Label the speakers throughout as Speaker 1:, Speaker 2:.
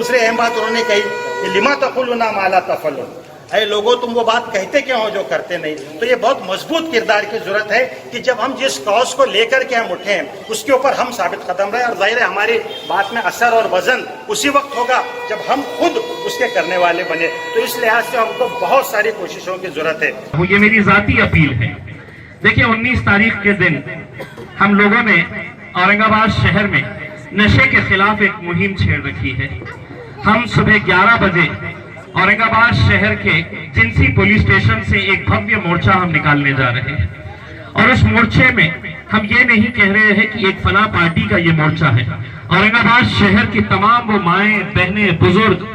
Speaker 1: दूसरी अहम बात उन्होंने कही कि लिमा तक़ुलूना मा ला तफ़अलून, अरे लोगों तुम वो बात कहते क्यों हो जो करते नहीं। तो ये बहुत मजबूत किरदार की जरूरत है कि जब हम जिस कॉज को लेकर के हम उठे हैं उसके ऊपर हम साबित कदम रहे, और जाहिर है हमारी बात में असर और वजन उसी वक्त होगा जब हम खुद उसके करने वाले बने। तो इस लिहाज से हमको बहुत सारी कोशिशों की जरूरत है।
Speaker 2: ये मेरी जाती अपील है। देखिए 19 तारीख के दिन हम लोगों ने औरंगाबाद शहर में नशे के खिलाफ एक मुहिम छेड़ रखी है। हम सुबह 11 बजे औरंगाबाद शहर के जिंसी पुलिस स्टेशन से एक भव्य मोर्चा हम निकालने जा रहे हैं, और उस मोर्चे में हम ये नहीं कह रहे हैं कि एक फला पार्टी का ये मोर्चा है। औरंगाबाद शहर की तमाम वो माएं, बहनें, बुजुर्ग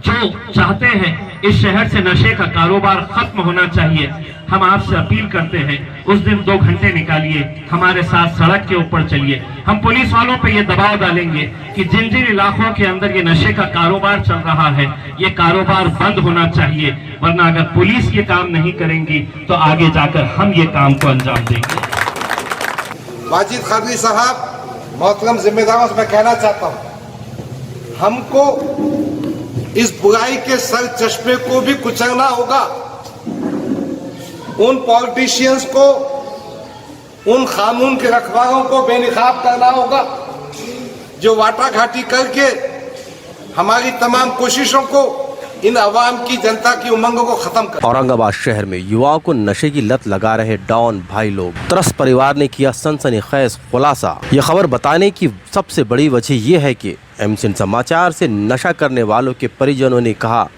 Speaker 2: जो चाहते हैं इस शहर से नशे का कारोबार खत्म होना चाहिए, हम आपसे अपील करते हैं उस दिन 2 घंटे निकालिए, हमारे साथ सड़क के ऊपर चलिए। हम पुलिस वालों पे ये दबाव डालेंगे कि जिन जिन इलाकों के अंदर ये नशे का कारोबार चल रहा है ये कारोबार बंद होना चाहिए, वरना अगर पुलिस ये काम नहीं करेंगी तो आगे जाकर हम ये काम को अंजाम देंगे।
Speaker 3: माजिद खादरी साहब, मोहतरम जिम्मेदारों से मैं कहना चाहता हूं, हमको इस बुराई के सर चश्मे को भी कुचलना होगा। उन पॉलिटिशियंस को, उन कानून के रखवालों को बेनकाब करना होगा जो वाटाघाटी करके हमारी तमाम कोशिशों को, इन अवाम की, जनता की उमंगों को खत्म कर।
Speaker 4: औरंगाबाद शहर में युवाओं को नशे की लत लगा रहे डॉन भाई लोग। त्रस्त परिवार ने किया सनसनीखेज खुलासा। यह खबर बताने की सबसे बड़ी वजह यह है कि एमसीएन समाचार से नशा करने वालों के परिजनों ने कहा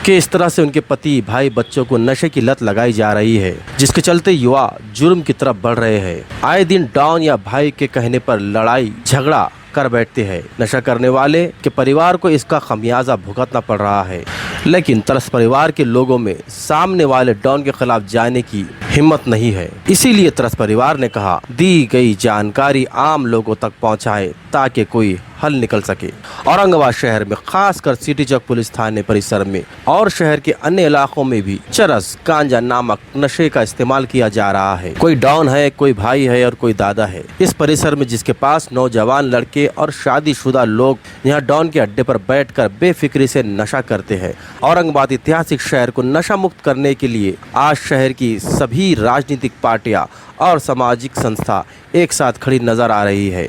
Speaker 4: कि इस तरह से उनके पति, भाई, बच्चों को नशे की लत लगाई जा रही है, जिसके चलते युवा जुर्म की तरफ बढ़ रहे हैं। आए दिन डॉन या भाई के कहने पर लड़ाई झगड़ा कर बैठते हैं। नशा करने वाले के परिवार को इसका खमियाजा भुगतना पड़ रहा है, लेकिन त्रस्त परिवार के लोगों में सामने वाले डॉन के खिलाफ जाने की हिम्मत नहीं है। इसीलिए त्रस्त परिवार ने कहा दी गई जानकारी आम लोगों तक पहुंचाए ताकि कोई हल निकल सके। औरंगाबाद शहर में खासकर सिटी चौक पुलिस थाने परिसर में और शहर के अन्य इलाकों में भी चरस, गांजा नामक नशे का इस्तेमाल किया जा रहा है। कोई डॉन है, कोई भाई है और कोई दादा है इस परिसर में, जिसके पास नौजवान लड़के और शादीशुदा लोग यहाँ डॉन के अड्डे पर बैठकर बेफिक्री से नशा करते हैं। औरंगाबाद ऐतिहासिक शहर को नशा मुक्त करने के लिए आज शहर की सभी राजनीतिक पार्टियां और सामाजिक संस्था एक साथ खड़ी नजर आ रही है।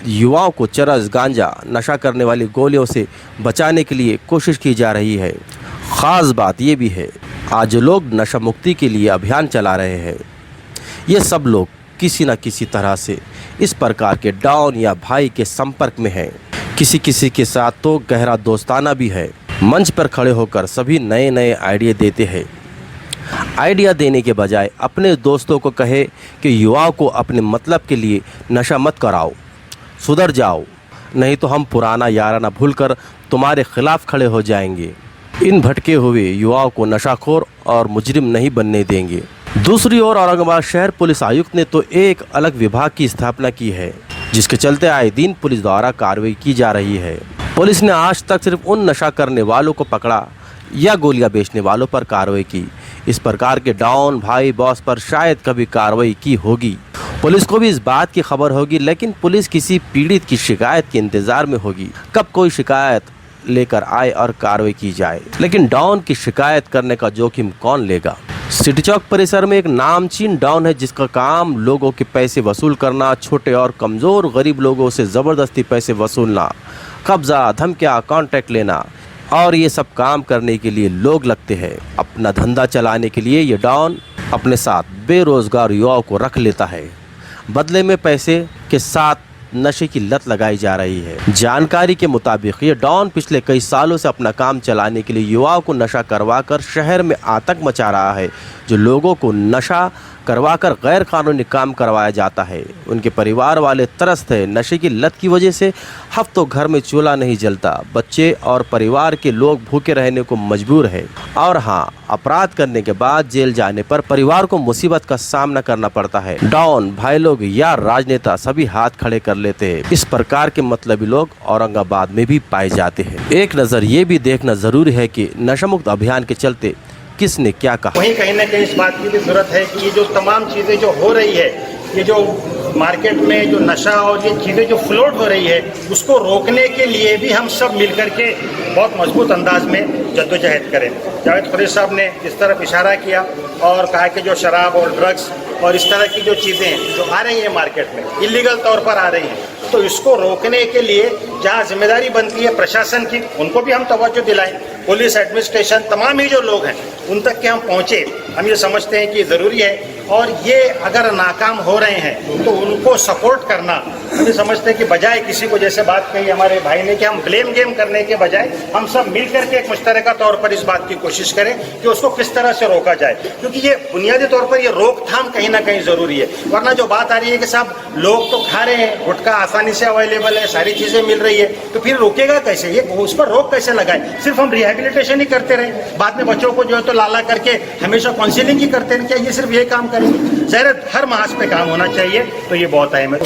Speaker 4: युवाओं को चरस, गांजा, नशा करने वाली गोलियों से बचाने के लिए कोशिश की जा रही है। ख़ास बात ये भी है आज लोग नशा मुक्ति के लिए अभियान चला रहे हैं। ये सब लोग किसी न किसी तरह से इस प्रकार के डॉन या भाई के संपर्क में हैं। किसी किसी के साथ तो गहरा दोस्ताना भी है। मंच पर खड़े होकर सभी नए नए आइडिया देते हैं। आइडिया देने के बजाय अपने दोस्तों को कहे कि युवाओं को अपने मतलब के लिए नशा मत कराओ, सुधर जाओ, नहीं तो हम पुराना याराना भूलकर तुम्हारे खिलाफ खड़े हो जाएंगे। इन भटके हुए युवाओं को नशाखोर और मुजरिम नहीं बनने देंगे। दूसरी ओर औरंगाबाद शहर पुलिस आयुक्त ने तो एक अलग विभाग की स्थापना की है, जिसके चलते आए दिन पुलिस द्वारा कार्रवाई की जा रही है। पुलिस ने आज तक सिर्फ उन नशा करने वालों को पकड़ा या गोलियां बेचने वालों पर कार्रवाई की। इस प्रकार के डॉन, भाई, बॉस पर शायद कभी कार्रवाई की होगी। पुलिस को भी इस बात की खबर होगी, लेकिन पुलिस किसी पीड़ित की शिकायत के इंतजार में होगी कब कोई शिकायत लेकर आए और कार्रवाई की जाए। लेकिन डॉन की शिकायत करने का जोखिम कौन लेगा? सिटी चौक परिसर में एक नामचीन डॉन है जिसका काम लोगों के पैसे वसूल करना, छोटे और कमज़ोर गरीब लोगों से ज़बरदस्ती पैसे वसूलना, कब्जा, धमकियाँ, कॉन्ट्रैक्ट लेना, और ये सब काम करने के लिए लोग लगते हैं। अपना धंधा चलाने के लिए ये डॉन अपने साथ बेरोजगार युवाओं को रख लेता है। बदले में पैसे के साथ नशे की लत लगाई जा रही है। जानकारी के मुताबिक ये डॉन पिछले कई सालों से अपना काम चलाने के लिए युवाओं को नशा करवाकर शहर में आतंक मचा रहा है। जो लोगों को नशा करवाकर गैर कानूनी काम करवाया जाता है, उनके परिवार वाले त्रस्त है। नशे की लत की वजह से हफ्तों घर में चूल्हा नहीं जलता, बच्चे और परिवार के लोग भूखे रहने को मजबूर है। और हाँ, अपराध करने के बाद जेल जाने पर परिवार को मुसीबत का सामना करना पड़ता है। डॉन भाई लोग या राजनेता सभी हाथ खड़े कर लेते हैं। इस प्रकार के मतलबी लोग औरंगाबाद में भी पाए जाते हैं। एक नज़र ये भी देखना जरूरी है कि नशा मुक्त अभियान के चलते किसने क्या कहा।
Speaker 1: वहीं कहीं ना कहीं इस बात की भी जरूरत है कि ये जो तमाम चीज़ें जो हो रही है, ये जो मार्केट में जो नशा और ये चीज़ें जो फ्लोट हो रही है उसको रोकने के लिए भी हम सब मिलकर के बहुत मजबूत अंदाज में जद्दोजहद करें। जावेद कुरैशी साहब ने इस तरफ इशारा किया और कहा कि जो शराब और ड्रग्स और इस तरह की जो चीज़ें जो आ रही हैं मार्केट में इलीगल तौर पर आ रही हैं, तो इसको रोकने के लिए जहाँ जिम्मेदारी बनती है प्रशासन की, उनको भी हम तवज्जो दिलाएं। पुलिस, एडमिनिस्ट्रेशन, तमाम ही जो लोग हैं उन तक के हम पहुँचे। हम ये समझते हैं कि ज़रूरी है और ये अगर नाकाम हो रहे हैं तो उनको सपोर्ट करना, हम ये समझते हैं कि बजाय किसी को, जैसे बात कही हमारे भाई ने कि हम ब्लेम गेम करने के बजाय हम सब मिल करके एक मुश्तरका तौर पर इस बात की कोशिश करें कि उसको किस तरह से रोका जाए, क्योंकि ये बुनियादी तौर पर ये रोकथाम कहीं ना कहीं ज़रूरी है। वरना जो बात आ रही है कि साहब लोग तो खा रहे हैं, गुटखा आसानी से अवेलेबल है, सारी चीज़ें मिल रही है, तो फिर रोकेगा कैसे? ये उस पर रोक कैसे लगाए? सिर्फ हम रिहेबिलिटेशन ही करते रहे, बाद में बच्चों को जो है तो लाला करके हमेशा काउंसिलिंग ही करते हैं, क्या ये सिर्फ ये काम करेंगे? ज़ाहिर हर मास पे काम होना चाहिए, तो ये बहुत अहम है।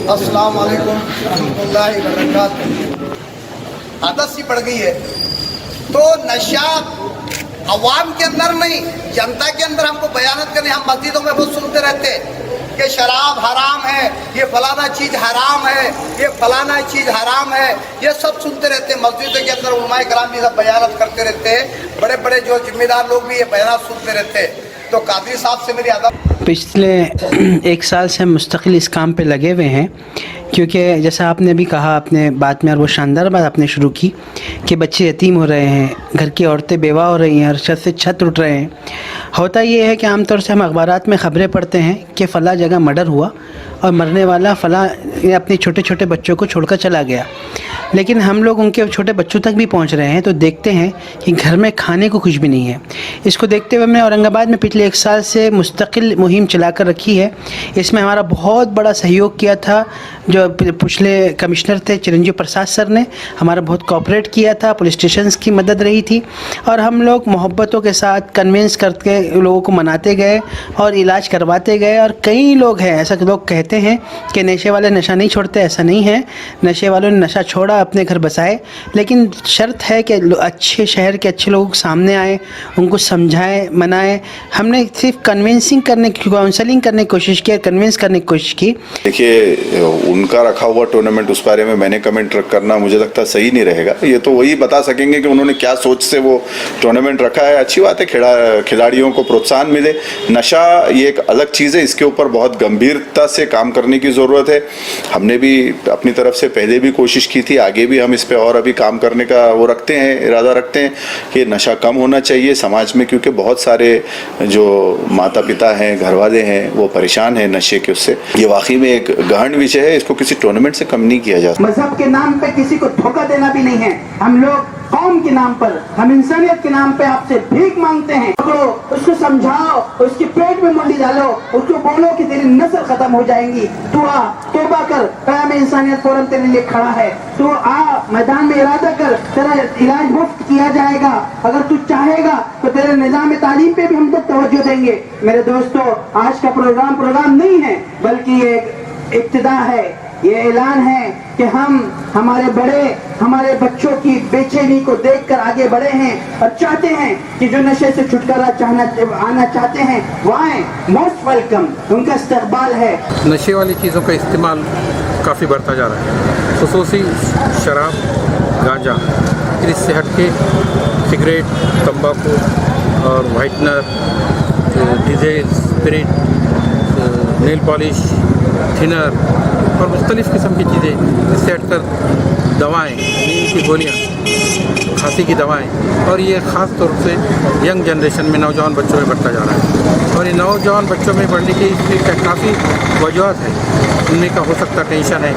Speaker 5: अस्सलाम वालेकुम रहमतुल्लाहि व बरकातहू। आदत सी पड़ गई है तो नशा अवाम के अंदर नहीं, जनता के अंदर हमको बयानत करनी। हम मस्जिदों में बहुत सुनते रहते हैं कि शराब हराम है, ये फलाना चीज़ हराम है, ये फलाना चीज़ हराम है, ये सब सुनते रहते हैं। मस्जिदों के अंदर उलमाए कराम भी सब बयानत करते रहते हैं, बड़े बड़े जो जिम्मेदार लोग भी ये बयान सुनते रहते हैं। तो कादरी साहब से मेरी आदत,
Speaker 6: पिछले 1 साल से हम मुस्तकिल इस काम पे लगे हुए हैं, क्योंकि जैसा आपने भी कहा अपने बात में, और वो शानदार बात आपने शुरू की कि बच्चे यतीम हो रहे हैं, घर की औरतें बेवा हो रही हैं, हर छत से छत उठ रहे हैं। होता ये है कि आमतौर से हम अखबारात में ख़बरें पढ़ते हैं कि फ़ला जगह मर्डर हुआ और मरने वाला फ़ला अपने छोटे छोटे बच्चों को छोड़कर चला गया, लेकिन हम लोग उनके छोटे बच्चों तक भी पहुंच रहे हैं तो देखते हैं कि घर में खाने को कुछ भी नहीं है। इसको देखते हुए हमने औरंगाबाद में पिछले 1 साल से मुस्तकिल मुहिम चलाकर रखी है। इसमें हमारा बहुत बड़ा सहयोग किया था जो पिछले कमिश्नर थे चिरंजीव प्रसाद सर ने हमारा बहुत कोऑपरेट किया था, पुलिस स्टेशंस की मदद रही थी और हम लोग मोहब्बतों के साथ कन्विंस करके लोगों को मनाते गए और इलाज करवाते गए। और कई लोग हैं, ऐसा लोग कहते हैं कि नशे वाले नशा नहीं छोड़ते, ऐसा नहीं है। नशे वालों ने नशा छोड़ा, अपने घर बसाए, लेकिन शर्त है कि अच्छे शहर के अच्छे लोग सामने आए, उनको समझाएं, मनाएं। हमने सिर्फ कन्विंसिंग करने की, काउंसलिंग करने की कोशिश की, कन्विंस करने की कोशिश की।
Speaker 7: देखिए, उनका रखा हुआ टूर्नामेंट, उस बारे में मैंने कमेंट करना मुझे लगता है सही नहीं रहेगा। ये तो वही बता सकेंगे कि उन्होंने क्या सोच से वो टूर्नामेंट रखा है। अच्छी बात है, खिलाड़ियों को प्रोत्साहन मिले। नशा ये एक अलग चीज़ है, इसके ऊपर बहुत गंभीरता से काम करने की ज़रूरत है। हमने भी अपनी तरफ से पहले भी कोशिश की थी, आगे भी हम इस पे और अभी काम करने का वो रखते हैं, इरादा रखते हैं कि नशा कम होना चाहिए समाज में, क्योंकि बहुत सारे जो माता पिता हैं, घर वाले हैं, वो परेशान हैं नशे के उससे। ये वाकई में एक गहन विषय है, इसको किसी टूर्नामेंट से कम नहीं किया जा सकता।
Speaker 8: मजहब के नाम पे किसी को धोखा देना भी नहीं है। हम लोग कौम के नाम पर, हम इंसानियत के नाम पे आपसे भीख मांगते हैं। तो उसको समझाओ, उसके पेट में मुंडी डालो, उसको बोलो कि तेरी नस्ल खत्म हो जाएंगी, तू आ तौबा कर, क़याम इंसानियत फोरम तेरे लिए खड़ा है, तू आ मैदान में इरादा कर, तेरा इलाज मुफ्त किया जाएगा। अगर तू चाहेगा तो तेरे निज़ाम तालीम पे भी हम तो तवज्जो देंगे। मेरे दोस्तों, आज का प्रोग्राम नहीं है, बल्कि ये इब्तिदा है, ये ऐलान है कि हम हमारे बच्चों की बेचैनी को देखकर आगे बढ़े हैं और चाहते हैं कि जो नशे से छुटकारा आना चाहते हैं वो आए। मोस्ट वेलकम, उनका इस्तकबाल है।
Speaker 9: नशे वाली चीज़ों का इस्तेमाल काफ़ी बढ़ता जा रहा है, खुसूसी शराब, गांजा, फिर इससे हटके सिगरेट, तंबाकू और whitener, diesel, spirit, nail polish, thinner और मुख्तलिफ़ किस्म की चीज़ें, इससे हटकर दवाएँ, नींद की गोलियाँ, खांसी की दवाएँ, और ये ख़ास तौर से यंग जनरेशन में, नौजवान बच्चों में बढ़ता जा रहा है। और ये नौजवान बच्चों में बढ़ने की इसकी काफ़ी वजूहत है। उनमें का हो सकता टेंशन है,